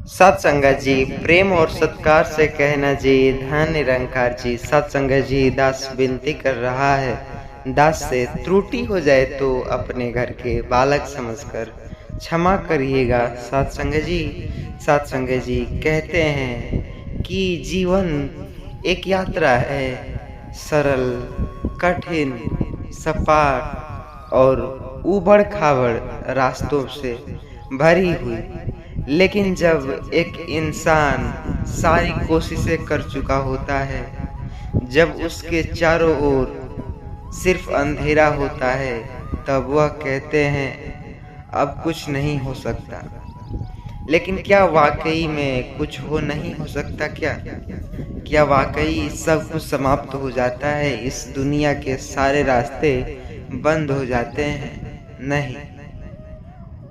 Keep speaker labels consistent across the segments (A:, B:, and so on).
A: सत्संगत जी प्रेम और सत्कार से कहना जी, धन निरंकार जी। सत्संगत जी दास विनती कर रहा है, दास से त्रुटि हो जाए तो अपने घर के बालक समझकर क्षमा करिएगा। सत्संगत जी, सत्संगत जी कहते हैं कि जीवन एक यात्रा है, सरल, कठिन, सपाट और उबड़ खाबड़ रास्तों से भरी हुई। लेकिन जब एक इंसान सारी कोशिशें कर चुका होता है, जब उसके चारों ओर सिर्फ अंधेरा होता है, तब वह कहते हैं अब कुछ नहीं हो सकता। लेकिन क्या वाकई में कुछ हो नहीं हो सकता? क्या वाकई सब कुछ समाप्त हो जाता है? इस दुनिया के सारे रास्ते बंद हो जाते हैं? नहीं,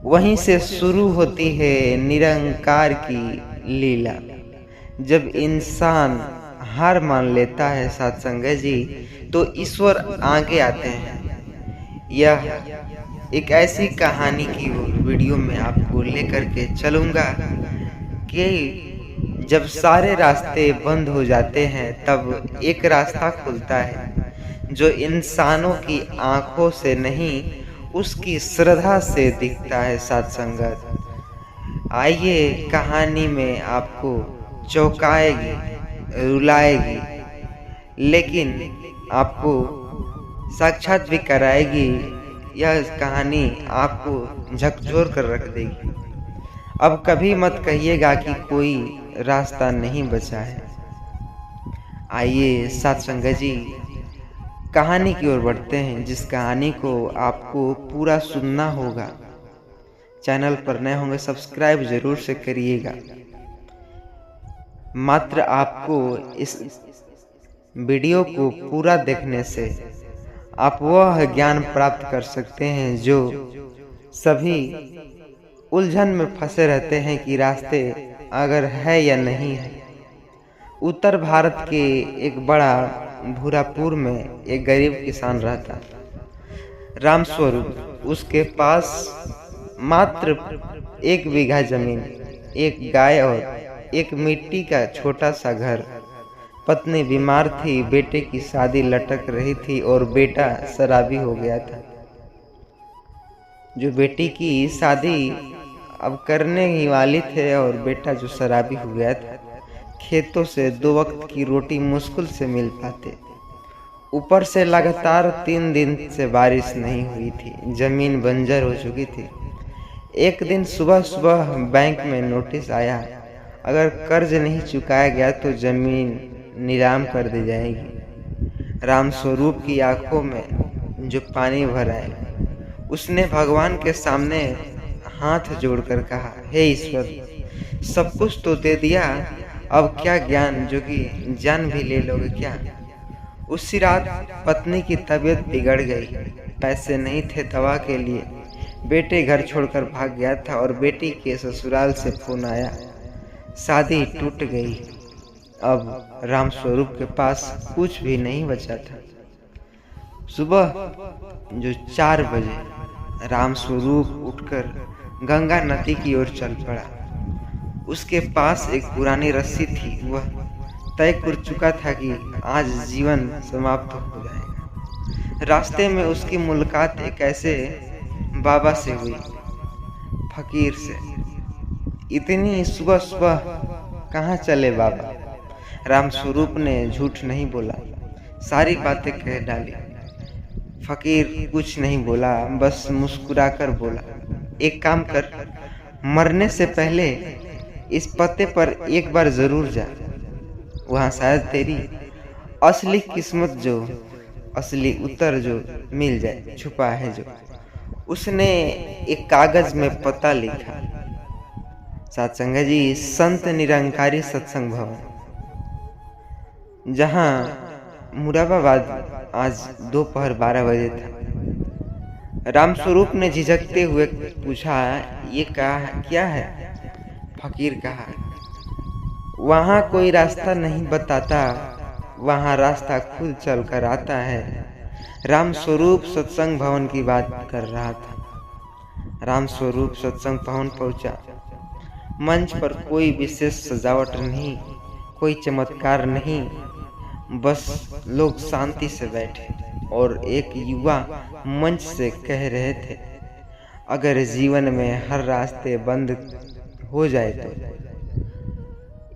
A: वहीं से शुरू होती है निरंकार की लीला। जब इंसान हार मान लेता है सत्संगत जी, तो ईश्वर आगे आते हैं। यह एक ऐसी कहानी की वीडियो में आपको लेकर के चलूँगा कि जब सारे रास्ते बंद हो जाते हैं, तब एक रास्ता खुलता है जो इंसानों की आँखों से नहीं, उसकी श्रद्धा से दिखता है। सत्संगत, आइए कहानी में आपको चौंकाएगी, रुलाएगी, लेकिन आपको साक्षात भी कराएगी। यह कहानी आपको झकझोर कर रख देगी। अब कभी मत कहिएगा कि कोई रास्ता नहीं बचा है। आइए सत्संगत जी कहानी की ओर बढ़ते हैं, जिस कहानी को आपको पूरा सुनना होगा। चैनल पर नए होंगे सब्सक्राइब जरूर से करिएगा। मात्र आपको इस वीडियो को पूरा देखने से आप वह ज्ञान प्राप्त कर सकते हैं जो सभी उलझन में फंसे रहते हैं कि रास्ते अगर है या नहीं है। उत्तर भारत के एक बड़ा भूरापुर में एक गरीब किसान रहता, रामस्वरूप। उसके पास मात्र 1 बीघा जमीन, 1 गाय और एक मिट्टी का छोटा सा घर। पत्नी बीमार थी, बेटे की शादी लटक रही थी और बेटा शराबी हो गया था। जो बेटी की शादी अब करने ही वाली थे और बेटा जो शराबी हो गया था, खेतों से 2 वक्त की रोटी मुश्किल से मिल पाते। ऊपर से लगातार 3 दिन से बारिश नहीं हुई थी, जमीन बंजर हो चुकी थी। एक दिन सुबह सुबह बैंक में नोटिस आया, अगर कर्ज नहीं चुकाया गया तो जमीन नीलाम कर दी जाएगी। रामस्वरूप की आंखों में जो पानी भर आए, उसने भगवान के सामने हाथ जोड़कर कहा, हे ईश्वर, सब कुछ तो दे दिया, अब क्या ज्ञान, जो कि जान भी ले लोगे क्या? उसी रात पत्नी की तबीयत बिगड़ गई। पैसे नहीं थे दवा के लिए। बेटे घर छोड़कर भाग गया था और बेटी के ससुराल से फोन आया, शादी टूट गई। अब रामस्वरूप के पास कुछ भी नहीं बचा था। सुबह जो 4 बजे रामस्वरूप उठकर गंगा नदी की ओर चल पड़ा। उसके पास एक पुरानी रस्सी थी। वह तय कर चुका था कि आज जीवन समाप्त हो जाएगा। रास्ते में उसकी मुलाकात एक ऐसे बाबा से हुई, फकीर से। इतनी सुबह सुबह कहाँ चले बाबा? रामस्वरूप ने झूठ नहीं बोला, सारी बातें कह डाली। फकीर कुछ नहीं बोला, बस मुस्कुराकर बोला, एक काम कर, मरने से पहले इस पते पर एक बार जरूर जा। वहाँ शायद तेरी असली किस्मत, जो असली उत्तर जो मिल जाए, छुपा है जो। उसने एक कागज में पता लिखा, सत्संगत जी, संत निरंकारी सत्संग भवन, जहाँ मुरादाबाद। आज दोपहर 12 बजे था। रामस्वरूप ने झिझकते हुए पूछा, ये क्या है? फकीर कहा, वहाँ कोई रास्ता नहीं बताता, वहाँ रास्ता खुद चल कर आता है। रामस्वरूप सत्संग भवन की बात कर रहा था। रामस्वरूप सत्संग भवन पहुंचा। मंच पर कोई विशेष सजावट नहीं, कोई चमत्कार नहीं, बस लोग शांति से बैठे और एक युवा मंच से कह रहे थे, अगर जीवन में हर रास्ते बंद हो जाए तो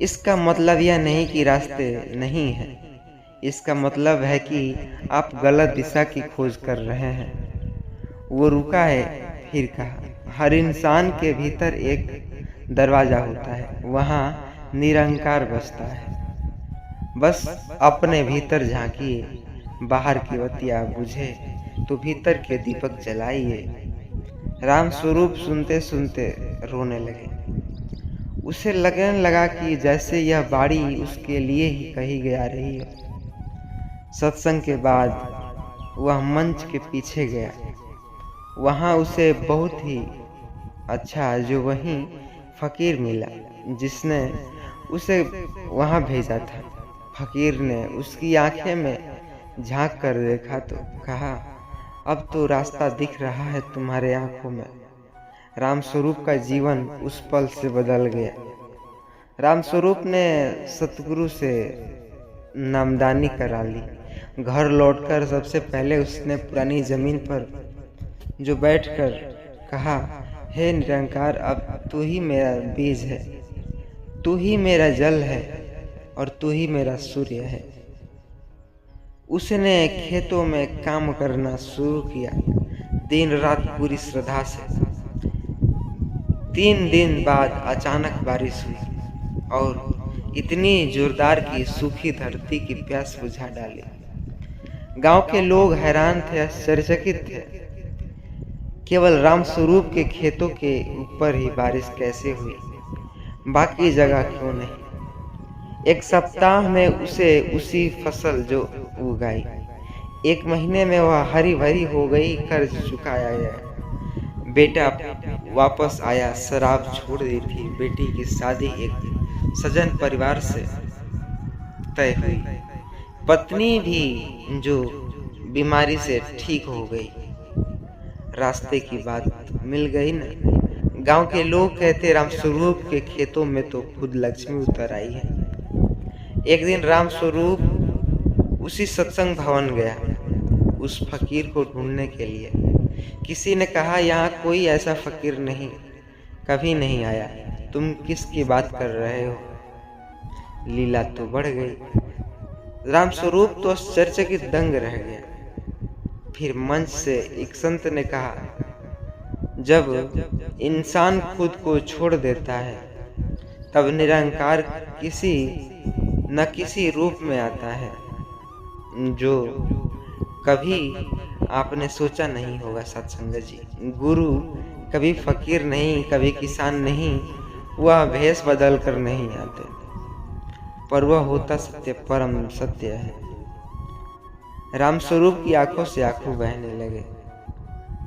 A: इसका मतलब यह नहीं कि रास्ते नहीं है, इसका मतलब है कि आप गलत दिशा की खोज कर रहे हैं। वो रुका है, फिर कहा, हर इंसान के भीतर एक दरवाजा होता है, वहाँ निरंकार बसता है। बस अपने भीतर झांकिए, बाहर की बत्तियाँ बुझे तो भीतर के दीपक जलाइए। राम स्वरूप सुनते सुनते रोने लगे। उसे लगने लगा कि जैसे यह बाड़ी उसके लिए ही कही जा रही हो। सत्संग के बाद वह मंच के पीछे गया। वहाँ उसे बहुत ही अच्छा जो वहीं फकीर मिला जिसने उसे वहाँ भेजा था। फकीर ने उसकी आंखें में झांक कर देखा तो कहा, अब तो रास्ता दिख रहा है तुम्हारे आंखों में। रामस्वरूप का जीवन उस पल से बदल गया। रामस्वरूप ने सतगुरु से नामदानी करा ली। घर लौटकर सबसे पहले उसने पुरानी जमीन पर जो बैठकर कहा, हे निरंकार, अब तू ही मेरा बीज है, तू ही मेरा जल है और तू ही मेरा सूर्य है। उसने खेतों में काम करना शुरू किया, दिन रात पूरी श्रद्धा से। 3 दिन बाद अचानक बारिश हुई और इतनी जोरदार कि सूखी धरती की प्यास बुझा डाली। गांव के लोग हैरान थे, आश्चर्यचकित थे। केवल रामस्वरूप के खेतों के ऊपर ही बारिश कैसे हुई, बाकी जगह क्यों नहीं। 1 सप्ताह में उसे उसी फसल जो उगाई, 1 महीने में वह हरी भरी हो गई, कर्ज चुकाया गया। बेटा वापस आया, शराब छोड़ दी थी। बेटी की शादी एक सज्जन परिवार से तय हुई। पत्नी भी जो बीमारी से ठीक हो गई। रास्ते की बात मिल गई ना। गांव के लोग कहते, रामस्वरूप के खेतों में तो खुद लक्ष्मी उतर आई है। एक दिन रामस्वरूप उसी सत्संग भवन गया उस फकीर को ढूंढने के लिए। किसी ने कहा, यहाँ कोई ऐसा फकीर नहीं, कभी नहीं आया। तुम किसकी बात कर रहे हो? लीला तो बढ़ गई। रामस्वरूप तो आश्चर्यचकित दंग रह गया। फिर मंच से एक संत ने कहा, जब इंसान खुद को छोड़ देता है तब निरंकार किसी न किसी रूप में आता है, जो कभी आपने सोचा नहीं होगा। सत्संग जी, गुरु कभी फकीर नहीं, कभी किसान नहीं, वह भेष बदल कर नहीं आते, पर वह होता सत्य, परम सत्य है। रामस्वरूप की आंखों से आंसू बहने लगे।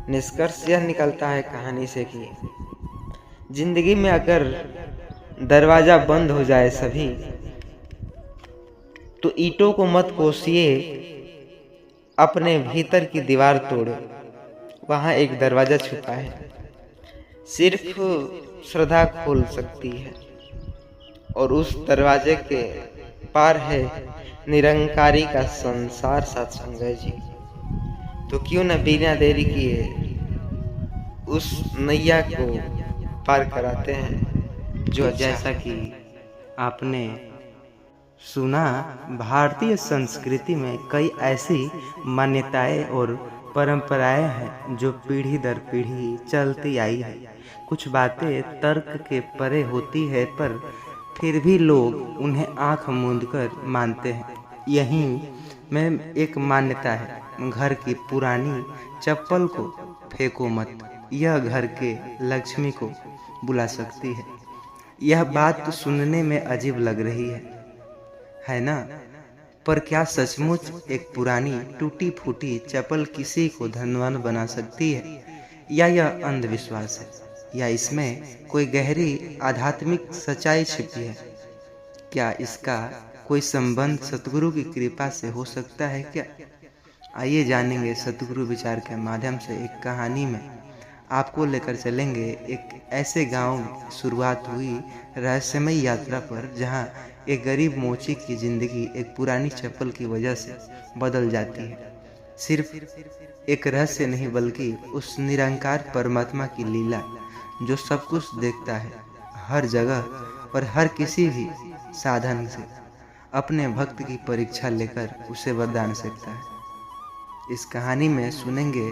A: निष्कर्ष यह निकलता है कहानी से कि जिंदगी में अगर दरवाजा बंद हो जाए सभी, तो ईंटों को मत कोसिए, अपने भीतर की दीवार तोड़ो। वहाँ एक दरवाजा छुपा है, सिर्फ श्रद्धा खोल सकती है, और उस दरवाजे के पार है निरंकारी का संसार। सत्संग जी, तो क्यों न बिना देरी किए उस नैया को पार कराते हैं। जो
B: जैसा कि आपने सुना, भारतीय संस्कृति में कई ऐसी मान्यताएं और परंपराएं हैं जो पीढ़ी दर पीढ़ी चलती आई है। कुछ बातें तर्क के परे होती है, पर फिर भी लोग उन्हें आंख मूंदकर मानते हैं। यहीं में एक मान्यता है, घर की पुरानी चप्पल को फेंको मत, यह घर के लक्ष्मी को बुला सकती है। यह बात तो सुनने में अजीब लग रही है ना? पर क्या सचमुच एक पुरानी टूटी फूटी चप्पल किसी को धनवान बना सकती है? या यह अंधविश्वास है, या इसमें कोई गहरी आध्यात्मिक सच्चाई छिपी है? क्या इसका कोई संबंध सतगुरु की कृपा से हो सकता है क्या? आइए जानेंगे सतगुरु विचार के माध्यम से एक कहानी में। आपको लेकर चलेंगे एक ऐसे गांव में शुरुआत हुई रहस्यमय यात्रा पर, जहां एक गरीब मोची की जिंदगी एक पुरानी चप्पल की वजह से बदल जाती है। सिर्फ एक रहस्य नहीं, बल्कि उस निरंकार परमात्मा की लीला जो सब कुछ देखता है, हर जगह और हर किसी भी साधन से अपने भक्त की परीक्षा लेकर उसे वरदान सकता है। इस कहानी में सुनेंगे।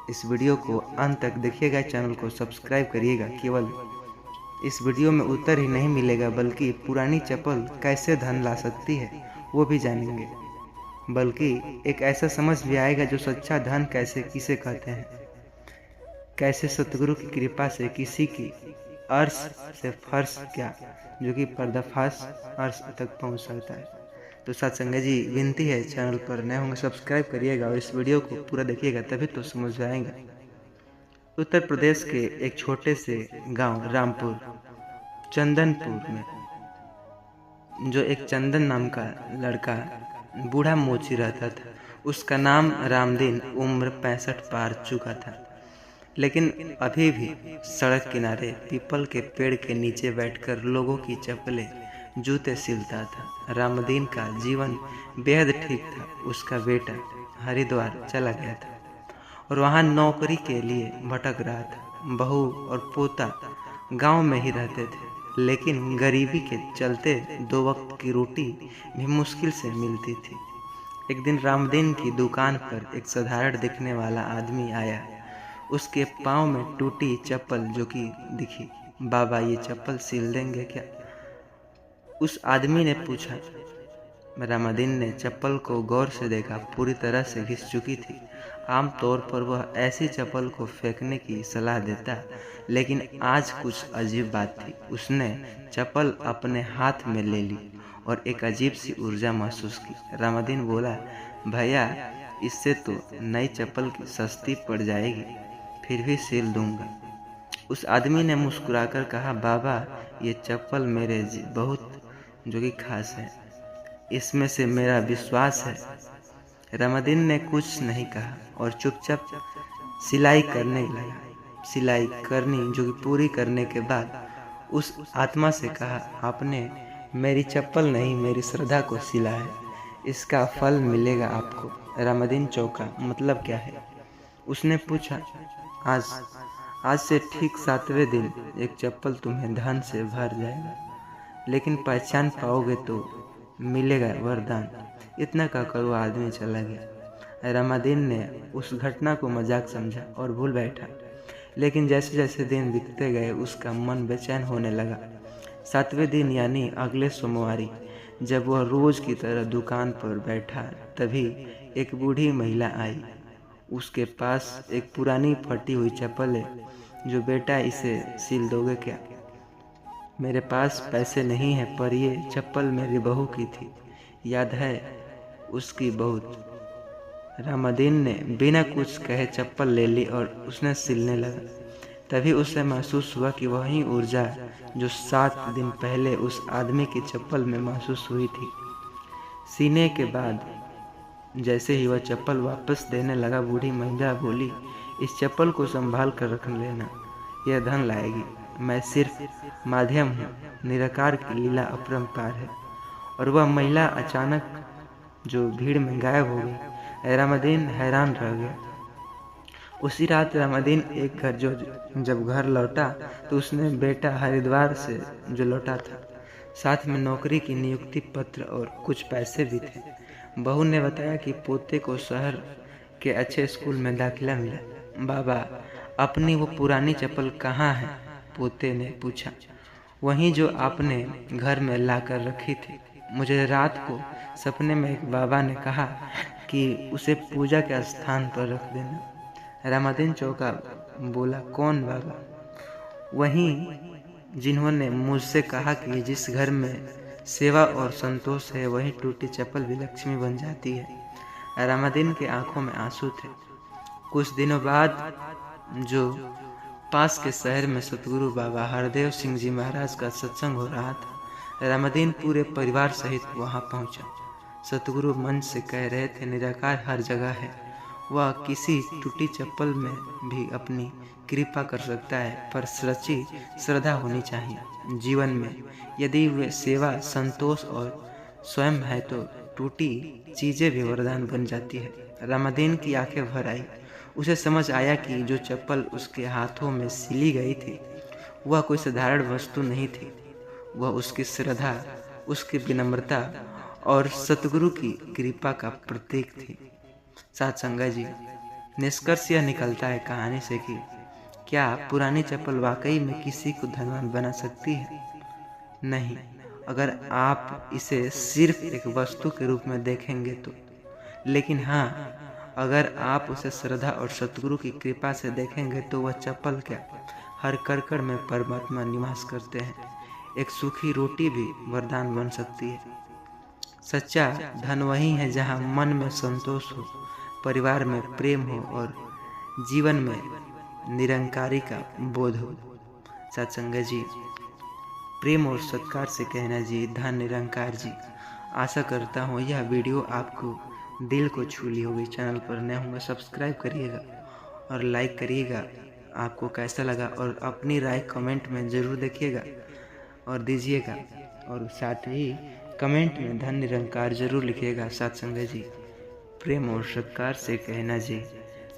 B: इस वीडियो को अंत तक देखिएगा, चैनल को सब्सक्राइब करिएगा। केवल इस वीडियो में उत्तर ही नहीं मिलेगा, बल्कि पुरानी चप्पल कैसे धन ला सकती है वो भी जानेंगे। बल्कि एक ऐसा समझ भी आएगा जो सच्चा धन कैसे किसे कहते हैं, कैसे सतगुरु की कृपा से किसी की अर्श से फर्श क्या, जो कि पर्दाफाश अर्श तक पहुंच सकता है। तो सत्संग जी, विनती है, चैनल पर नए होंगे सब्सक्राइब करिएगा और इस वीडियो को पूरा देखिएगा, तभी तो समझ आएगा। उत्तर प्रदेश के एक छोटे से गांव रामपुर चंदनपुर में जो एक चंदन नाम का लड़का बूढ़ा मोची रहता था। उसका नाम रामदीन, उम्र 65 पार चुका था, लेकिन अभी भी सड़क किनारे पीपल के पेड़ के नीचे बैठकर लोगों की चप्पलें जूते सिलता था। रामदीन का जीवन बेहद ठीक था। उसका बेटा हरिद्वार चला गया था और वहाँ नौकरी के लिए भटक रहा था। बहू और पोता गांव में ही रहते थे, लेकिन गरीबी के चलते 2 वक्त की रोटी भी मुश्किल से मिलती थी। एक दिन रामदीन की दुकान पर एक साधारण दिखने वाला आदमी आया। उसके पाँव में टूटी चप्पल जो कि दिखी। बाबा, ये चप्पल सिल देंगे क्या? उस आदमी ने पूछा। रामदीन ने चप्पल को गौर से देखा। पूरी तरह से घिस चुकी थी। आमतौर पर वह ऐसी चप्पल को फेंकने की सलाह देता, लेकिन आज कुछ अजीब बात थी। उसने चप्पल अपने हाथ में ले ली और एक अजीब सी ऊर्जा महसूस की। रामदीन बोला, भैया, इससे तो नई चप्पल की सस्ती पड़ जाएगी, फिर भी सिल दूंगा। उस आदमी ने मुस्कुराकर कहा, बाबा, ये चप्पल मेरे बहुत जो कि खास है, इसमें से मेरा विश्वास है। रामदीन ने कुछ नहीं कहा और चुपचाप सिलाई करने लगा। सिलाई करनी जो कि पूरी करने के बाद उस आत्मा से कहा, आपने मेरी चप्पल नहीं, मेरी श्रद्धा को सिला है, इसका फल मिलेगा आपको। रामदीन चौंका, मतलब क्या है? उसने पूछा, आज से ठीक 7वें दिन एक चप्पल तुम्हें धन से भर जाएगा, लेकिन पहचान पाओगे तो मिलेगा वरदान। इतना कहकर वो आदमी चला गया। रामदीन ने उस घटना को मजाक समझा और भूल बैठा, लेकिन जैसे जैसे दिन बीतते गए उसका मन बेचैन होने लगा। 7वें दिन यानी अगले सोमवारी जब वह रोज की तरह दुकान पर बैठा, तभी एक बूढ़ी महिला आई। उसके पास एक पुरानी फटी हुई चप्पल है। जो बेटा, इसे सिल दोगे क्या? मेरे पास पैसे नहीं है, पर ये चप्पल मेरी बहू की थी, याद है उसकी बहुत। रामदीन ने बिना कुछ कहे चप्पल ले ली और उसने सिलने लगा। तभी उसे महसूस हुआ कि वही ऊर्जा जो 7 दिन पहले उस आदमी की चप्पल में महसूस हुई थी। सीने के बाद जैसे ही वह चप्पल वापस देने लगा, बूढ़ी महिला बोली, इस चप्पल को संभाल कर रख लेना, यह धन लाएगी। मैं सिर्फ माध्यम हूँ, निराकार की लीला अपरंपार है। और वह महिला अचानक जो भीड़ में गायब हो गई। रामदीन हैरान रह गया। उसी रात रामदीन जब घर लौटा तो उसने बेटा हरिद्वार से जो लौटा था, साथ में नौकरी की नियुक्ति पत्र और कुछ पैसे भी थे। बहू ने बताया कि पोते को शहर के अच्छे स्कूल में दाखिला मिला। बाबा, अपनी वो पुरानी चप्पल कहाँ है? पोते ने पूछा। वहीं जो आपने घर में लाकर रखी थी। मुझे रात को सपने में एक बाबा ने कहा कि उसे पूजा के स्थान पर रख देना। रामदीन चौंका, बोला, कौन बाबा? वहीं जिन्होंने मुझसे कहा कि जिस घर में सेवा और संतोष है, वही टूटी चप्पल भी लक्ष्मी बन जाती है। रामदीन के आंखों में आंसू थे। कुछ दिनों बाद जो पास के शहर में सतगुरु बाबा हरदेव सिंह जी महाराज का सत्संग हो रहा था। रामदीन पूरे परिवार सहित वहां पहुंचा। सतगुरु मंच से कह रहे थे, निराकार हर जगह है, वह किसी टूटी चप्पल में भी अपनी कृपा कर सकता है, पर सच्ची श्रद्धा होनी चाहिए। जीवन में यदि वे सेवा, संतोष और स्वयं है तो टूटी चीजें भी वरदान बन जाती है। रामादीन की आंखें भर आई। उसे समझ आया कि जो चप्पल उसके हाथों में सिली गई थी वह कोई साधारण वस्तु नहीं थी। वह उसकी श्रद्धा, उसकी विनम्रता और सतगुरु की कृपा का प्रतीक थी। साथ संगत जी, निष्कर्ष यह निकलता है कहानी से कि क्या पुरानी चप्पल वाकई में किसी को धनवान बना सकती है? नहीं, अगर आप इसे सिर्फ एक वस्तु के रूप में देखेंगे तो। लेकिन हाँ, अगर आप उसे श्रद्धा और सतगुरु की कृपा से देखेंगे तो वह चप्पल क्या, हर करकड़ में परमात्मा निवास करते हैं। एक सूखी रोटी भी वरदान बन सकती है। सच्चा धन वही है जहाँ मन में संतोष हो, परिवार में प्रेम हो और जीवन में निरंकारी का बोध हो। सत्संग जी, प्रेम और सत्कार से कहना जी, धन निरंकार जी। आशा करता हूँ यह वीडियो आपको दिल को छू ली होगी। चैनल पर नए होंगे सब्सक्राइब करिएगा और लाइक करिएगा। आपको कैसा लगा और अपनी राय कमेंट में ज़रूर देखिएगा और दीजिएगा, और साथ ही कमेंट में धन निरंकार जरूर लिखिएगा। सत्संग जी, प्रेम और सत्कार से कहना जी,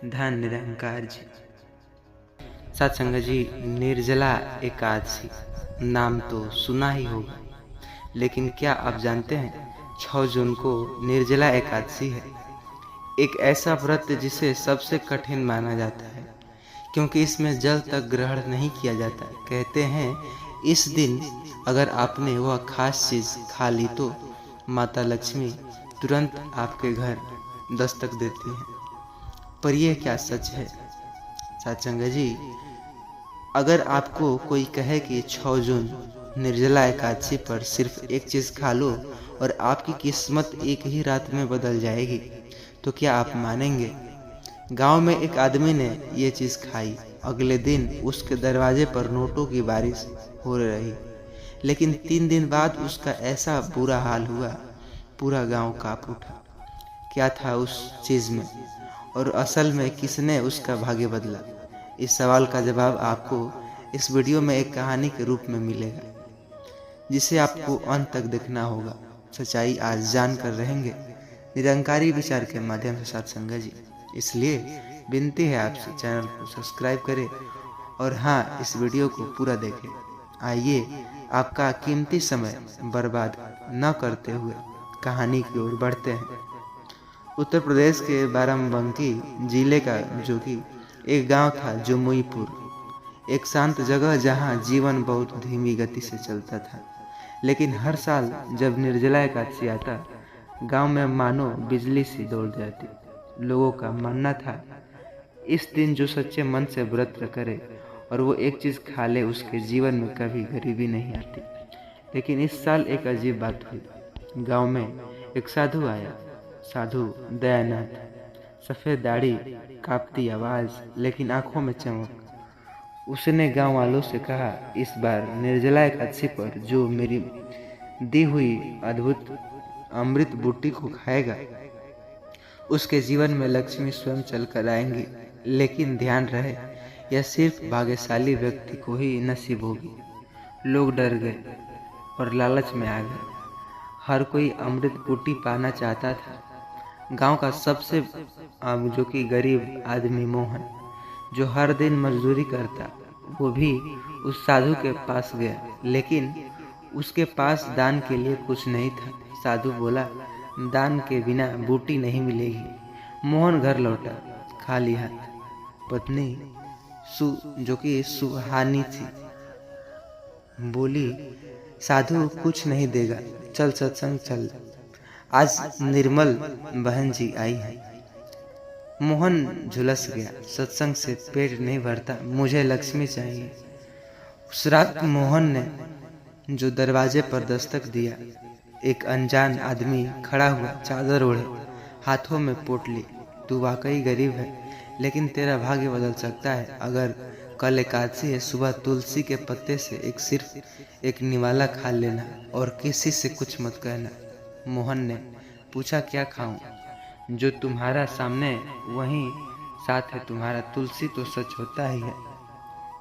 B: धन निरंकार जी। सत्संग जी, निर्जला एकादशी नाम तो सुना ही होगा, लेकिन क्या आप जानते हैं 6 जून को निर्जला एकादशी है। एक ऐसा व्रत जिसे सबसे कठिन माना जाता है, क्योंकि इसमें जल तक ग्रहण नहीं किया जाता। कहते हैं इस दिन अगर आपने वह खास चीज़ खा ली तो माता लक्ष्मी तुरंत आपके घर दस्तक देती हैं। पर यह क्या सच है? सत्संग जी, अगर आपको कोई कहे कि 6 जून निर्जला एकादशी पर सिर्फ एक चीज़ खा लो और आपकी किस्मत एक ही रात में बदल जाएगी, तो क्या आप मानेंगे? गांव में एक आदमी ने ये चीज़ खाई। अगले दिन उसके दरवाजे पर नोटों की बारिश हो रही, लेकिन 3 दिन बाद उसका ऐसा बुरा हाल हुआ, पूरा गांव कांप उठा। क्या था उस चीज़ में, और असल में किसने उसका भाग्य बदला? इस सवाल का जवाब आपको इस वीडियो में एक कहानी के रूप में मिलेगा, जिसे आपको अंत तक देखना होगा। सच्चाई आज जान कर रहेंगे निरंकारी विचार के माध्यम से। सत्संग जी, इसलिए विनती है आपसे चैनल को सब्सक्राइब करें और हाँ, इस वीडियो को पूरा देखें। आइए आपका कीमती समय बर्बाद न करते हुए कहानी की ओर बढ़ते हैं। उत्तर प्रदेश के बाराबंकी जिले का जो कि एक गांव था जमुईपुर, एक शांत जगह जहां जीवन बहुत धीमी गति से चलता था। लेकिन हर साल जब निर्जला एकादशी आता, गांव में मानो बिजली सी दौड़ जाती। लोगों का मानना था इस दिन जो सच्चे मन से व्रत करे और वो एक चीज़ खा ले, उसके जीवन में कभी गरीबी नहीं आती। लेकिन इस साल एक अजीब बात हुई। गांव में एक साधु आया। साधु दयानंद, सफ़ेद दाढ़ी, कांपती आवाज़, लेकिन आंखों में चमक। उसने गांव वालों से कहा, इस बार निर्जला एकादशी पर जो मेरी दी हुई अद्भुत अमृत बूटी को खाएगा, उसके जीवन में लक्ष्मी स्वयं चल कर आएंगी। लेकिन ध्यान रहे, यह सिर्फ भाग्यशाली व्यक्ति को ही नसीब होगी। लोग डर गए और लालच में आ गए। हर कोई अमृत बूटी पाना चाहता था। गांव का सबसे जो कि गरीब आदमी मोहन, जो हर दिन मजदूरी करता, वो भी उस साधु के पास गया। लेकिन उसके पास दान के लिए कुछ नहीं था। साधु बोला, दान के बिना बूटी नहीं मिलेगी। मोहन घर लौटा खाली हाथ। पत्नी जो कि सुहानी थी, बोली, साधु कुछ नहीं देगा, चल सत्संग चल, आज निर्मल बहन जी आई है। मोहन झुलस गया, सत्संग से पेट नहीं भरता, मुझे लक्ष्मी चाहिए। उस रात मोहन ने जो दरवाजे पर दस्तक दिया, एक अनजान आदमी खड़ा हुआ, चादर ओढ़े, हाथों में पोटली। तू वाकई गरीब है, लेकिन तेरा भाग्य बदल सकता है। अगर कल एकादशी है, सुबह तुलसी के पत्ते से सिर्फ एक निवाला खा लेना और किसी से कुछ मत कहना। मोहन ने पूछा, क्या खाऊं? जो तुम्हारा सामने वहीं साथ है तुम्हारा तुलसी तो सच होता ही है।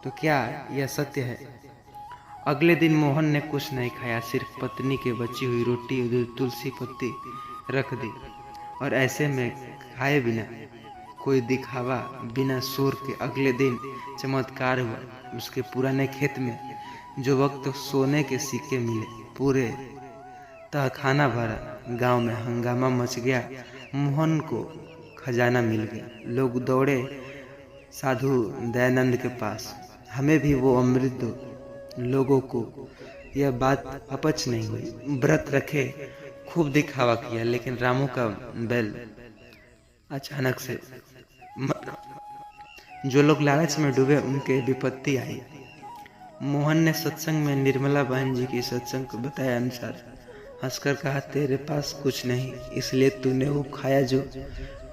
B: तो क्या यह सत्य है? अगले दिन मोहन ने कुछ नहीं खाया, सिर्फ पत्नी के बची हुई रोटी और तुलसी पत्ती रख दी। और ऐसे में खाए बिना, कोई दिखावा बिना शोर के अगले दिन चमत्कार हुआ। उसके पुराने खेत में जो वक्त सोने के सिक्के मिले, पूरे तहखाना भरा। गांव में हंगामा मच गया। मोहन को खजाना मिल गया। लोग दौड़े साधु दयानंद के पास, हमें भी वो अमृत दो। लोगों को यह बात अपच नहीं हुई। व्रत रखे, खूब दिखावा किया, लेकिन रामू का बैल अचानक से मर। जो लोग लालच में डूबे उनके विपत्ति आई। मोहन ने सत्संग में निर्मला बहन जी की सत्संग को बताया अनुसार हंसकर कहा, तेरे पास कुछ नहीं, इसलिए तूने वो खाया जो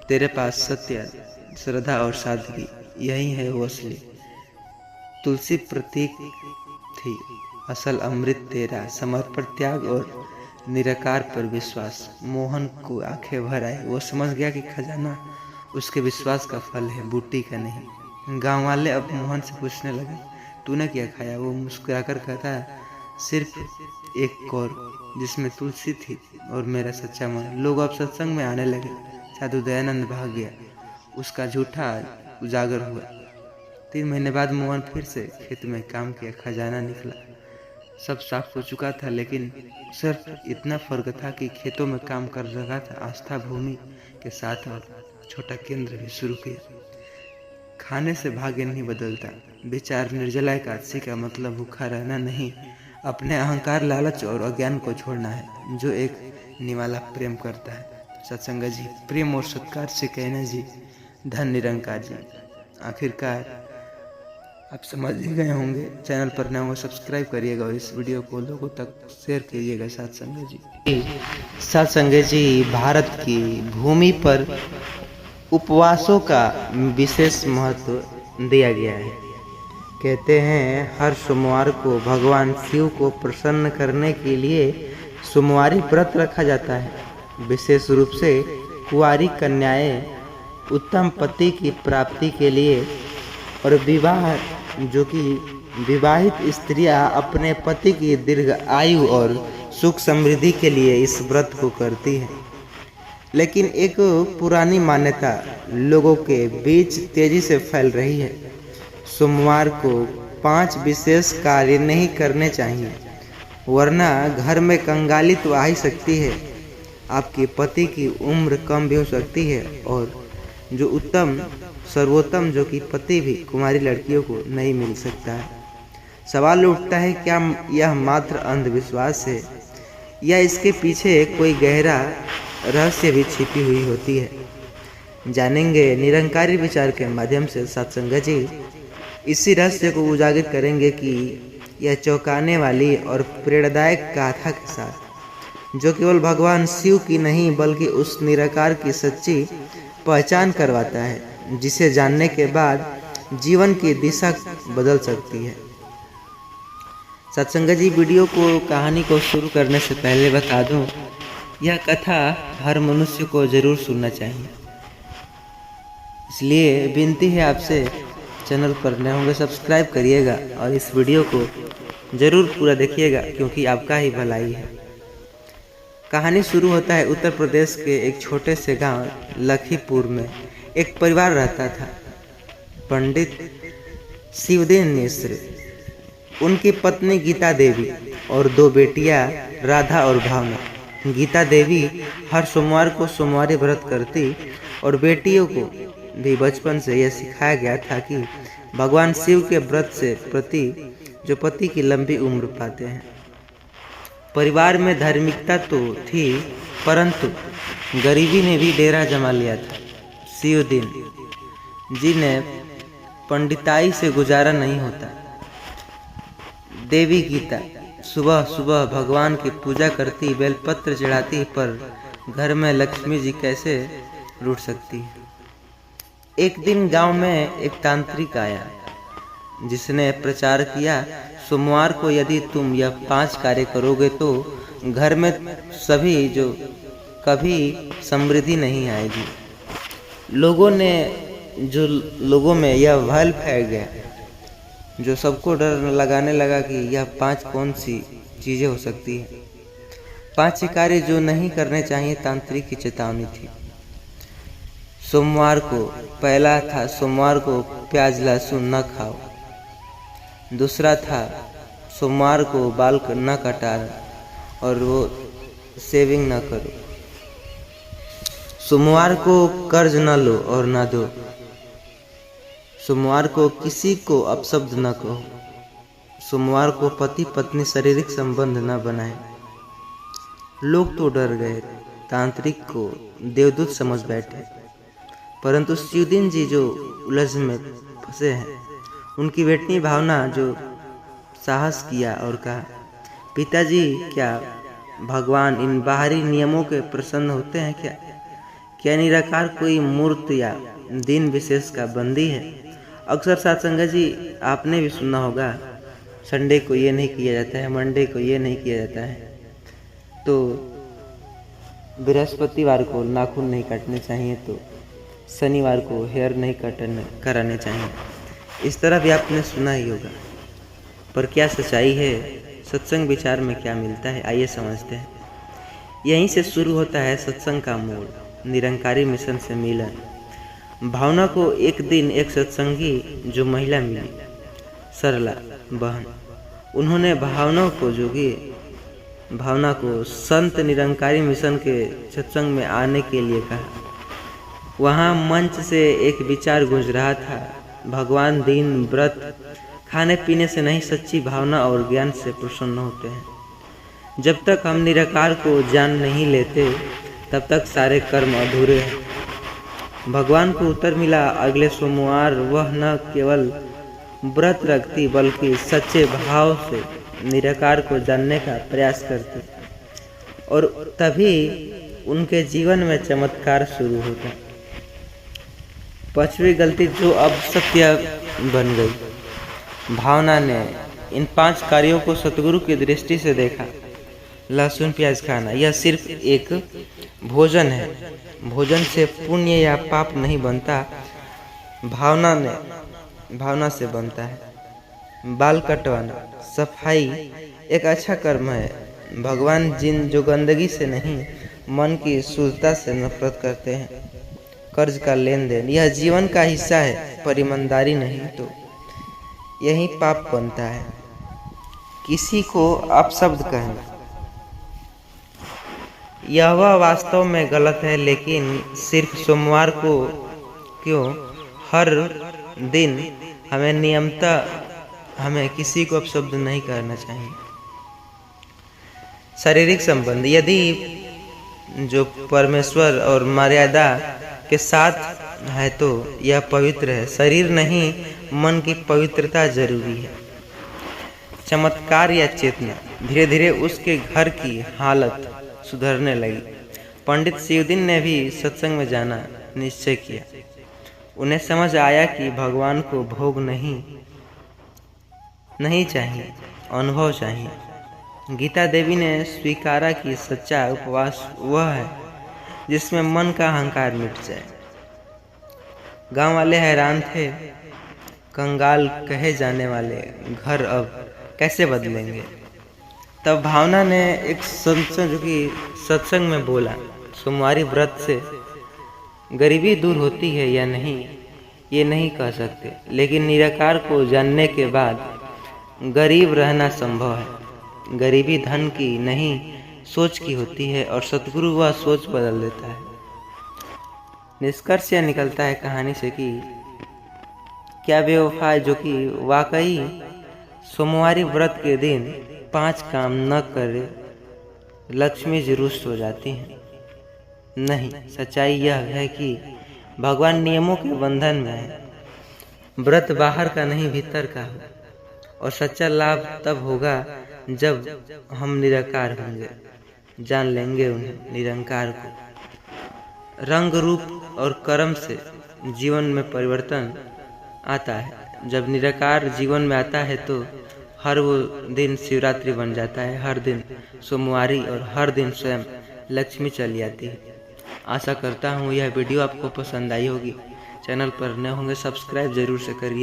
B: तेरे पास सत्य, श्रद्धा और सादगी, यही है वो असली। तुलसी प्रतीक थी, असल अमृत तेरा समर्पण, त्याग और निराकार पर विश्वास। मोहन को आंखें भर आई। वो समझ गया कि खजाना उसके विश्वास का फल है, बूटी का नहीं। गांव वाले अब मोहन से पूछने लगे, तूने क्या खाया? वो मुस्कुराकर कहता, सिर्फ एक कौर जिसमें तुलसी थी और मेरा सच्चा मन। लोग अब सत्संग में आने लगे। साधु दयानंद भाग गया, उसका झूठा उजागर हुआ। 3 महीने बाद मोहन फिर से खेत में काम किया। खजाना निकला, सब साफ हो चुका था, लेकिन सिर्फ इतना फर्क था कि खेतों में काम कर रहा था। आस्था भूमि के साथ और छोटा केंद्र भी शुरू किया। खाने से भाग्य नहीं बदलता। विचार निर्जला एकादशी का मतलब भूखा रहना नहीं, अपने अहंकार, लालच और अज्ञान को छोड़ना है, जो एक निवाला प्रेम करता है। सत्संग जी, प्रेम और सत्कार से कहना जी, धन निरंकार जी। आखिरकार आप समझ ही गए होंगे। चैनल पर नए हो सब्सक्राइब करिएगा और इस वीडियो को लोगों तक शेयर कीजिएगा। सत्संग जी,
A: सत्संग जी, भारत की भूमि पर उपवासों का विशेष महत्व दिया गया है। कहते हैं हर सोमवार को भगवान शिव को प्रसन्न करने के लिए सोमवारी व्रत रखा जाता है। विशेष रूप से कुंवारी कन्याएं उत्तम पति की प्राप्ति के लिए और जो कि विवाहित स्त्रियां अपने पति की दीर्घ आयु और सुख समृद्धि के लिए इस व्रत को करती हैं। लेकिन एक पुरानी मान्यता लोगों के बीच तेजी से फैल रही है। सोमवार को 5 विशेष कार्य नहीं करने चाहिए, वरना घर में कंगाली तो आ ही सकती है, आपके पति की उम्र कम भी हो सकती है, और जो उत्तम सर्वोत्तम जो कि पति भी कुमारी लड़कियों को नहीं मिल सकता है। सवाल उठता है, क्या यह मात्र अंधविश्वास है या इसके पीछे कोई गहरा रहस्य भी छिपी हुई होती है? जानेंगे निरंकारी विचार के माध्यम से। सत्संग जी, इसी रहस्य को उजागर करेंगे कि यह चौंकाने वाली और प्रेरणादायक गाथा के साथ, जो केवल भगवान शिव की नहीं बल्कि उस निराकार की सच्ची पहचान करवाता है, जिसे जानने के बाद जीवन की दिशा बदल सकती है। सत्संग जी, वीडियो को, कहानी को शुरू करने से पहले बता दूं, यह कथा हर मनुष्य को जरूर सुनना चाहिए। इसलिए विनती है आपसे, चैनल पर नए होंगे सब्सक्राइब करिएगा और इस वीडियो को जरूर पूरा देखिएगा, क्योंकि आपका ही भलाई है। कहानी शुरू होता है उत्तर प्रदेश के एक छोटे से गांव लखीपुर में। एक परिवार रहता था। पंडित शिवदीन मिश्र, उनकी पत्नी गीता देवी और 2 बेटियां राधा और भावना। गीता देवी हर सोमवार को सोमवारी व्रत करती और बेटियों को भी बचपन से यह सिखाया गया था कि भगवान शिव के व्रत से पति की लंबी उम्र पाते हैं। परिवार में धार्मिकता तो थी, परंतु गरीबी ने भी डेरा जमा लिया था। शिवदीन जी ने पंडिताई से गुजारा नहीं होता। देवी गीता सुबह सुबह भगवान की पूजा करती, बेलपत्र चढ़ाती, पर घर में लक्ष्मी जी कैसे रूठ सकती है। एक दिन गांव में एक तांत्रिक आया, जिसने प्रचार किया, सोमवार को यदि तुम यह 5 कार्य करोगे तो घर में सभी जो
B: कभी समृद्धि नहीं आएगी। लोगों में यह भय फैल गया, जो सबको डर लगाने लगा कि यह 5 कौन सी चीज़ें हो सकती हैं। 5 कार्य जो नहीं करने चाहिए तांत्रिक की चेतावनी थी। सोमवार को पहला था, सोमवार को प्याज लहसुन न खाओ। दूसरा था, सोमवार को बाल न कटाना और वो सेविंग न करो। सोमवार को कर्ज न लो और न दो। सोमवार को किसी को अपशब्द न कहो। सोमवार को पति पत्नी शारीरिक संबंध न बनाए। लोग तो डर गए, तांत्रिक को देवदूत समझ बैठे, परंतु शिवदिन जी जो उलझ में फंसे हैं, उनकी बेटी भावना जो साहस किया और कहा, पिताजी क्या भगवान इन बाहरी नियमों के प्रसन्न होते हैं क्या? क्या निराकार कोई मूर्त या दिन विशेष का बंदी है? अक्सर सत्संग जी आपने भी सुना होगा, संडे को ये नहीं किया जाता है, मंडे को ये नहीं किया जाता है, तो बृहस्पतिवार को नाखून नहीं काटने चाहिए, तो शनिवार को हेयर नहीं कराने चाहिए। इस तरह भी आपने सुना ही होगा, पर क्या सच्चाई है? सत्संग विचार में क्या मिलता है, आइए समझते हैं। यहीं से शुरू होता है सत्संग का मोड़, निरंकारी मिशन से मिलन। भावना को एक दिन एक सत्संगी जो महिला मिली, सरला बहन, उन्होंने भावना को संत निरंकारी मिशन के सत्संग में आने के लिए कहा। वहाँ मंच से एक विचार गूंज रहा था, भगवान दीन व्रत खाने पीने से नहीं, सच्ची भावना और ज्ञान से प्रसन्न होते हैं। जब तक हम निराकार को जान नहीं लेते, तब तक सारे कर्म अधूरे हैं। भगवान को उत्तर मिला, अगले सोमवार वह न केवल व्रत रखती बल्कि सच्चे भाव से निराकार को जानने का प्रयास करती, और तभी उनके जीवन में चमत्कार शुरू होता। 5वीं गलती जो अब सत्य बन गई। भावना ने इन 5 कार्यों को सतगुरु की दृष्टि से देखा। लहसुन प्याज खाना यह सिर्फ एक भोजन है, भोजन से पुण्य या पाप नहीं बनता, भावना से बनता है। बाल कटवाना, सफाई एक अच्छा कर्म है। भगवान जो गंदगी से नहीं, मन की शुद्धता से नफरत करते हैं। कर्ज का लेन देन यह जीवन का हिस्सा है, पर ईमानदारी नहीं तो यही पाप बनता है। किसी को अपशब्द कहना, यह वास्तव में गलत है, लेकिन सिर्फ सोमवार को क्यों, हर दिन हमें किसी को अपशब्द नहीं करना चाहिए। शारीरिक संबंध, यदि जो परमेश्वर और मर्यादा के साथ है तो यह पवित्र है। शरीर नहीं, मन की पवित्रता जरूरी है। चमत्कार या चेतना, धीरे धीरे उसके घर की हालत सुधरने लगी। पंडित शिवदिन ने भी सत्संग में जाना निश्चय किया। उन्हें समझ आया कि भगवान को भोग नहीं चाहिए, अनुभव चाहिए। गीता देवी ने स्वीकारा कि सच्चा उपवास वह है जिसमें मन का अहंकार मिट जाए। गांव वाले हैरान थे, कंगाल कहे जाने वाले घर अब कैसे बदलेंगे। तब भावना ने एक सत्संग में बोला, सोमवारी व्रत से गरीबी दूर होती है या नहीं ये नहीं कह सकते, लेकिन निराकार को जानने के बाद गरीब रहना संभव है। गरीबी धन की नहीं, सोच की होती है, और सतगुरु वह सोच बदल देता है। निष्कर्ष यह निकलता है कहानी से कि क्या बेवफा जो कि वाकई सोमवारी व्रत के दिन 5 काम न करे, लक्ष्मी जी रुष्ट हो जाती हैं? नहीं, सच्चाई यह है कि भगवान नियमों के बंधन में है। व्रत बाहर का नहीं, भीतर का हो, और सच्चा लाभ तब होगा जब हम निराकार होंगे, जान लेंगे उन्हें, निरंकार को। रंग रूप और कर्म से जीवन में परिवर्तन आता है। जब निराकार जीवन में आता है तो हर वो दिन शिवरात्रि बन जाता है, हर दिन सोमवारी, और हर दिन स्वयं लक्ष्मी चली आती है। आशा करता हूँ यह वीडियो आपको पसंद आई होगी। चैनल पर नए होंगे सब्सक्राइब जरूर से करिए।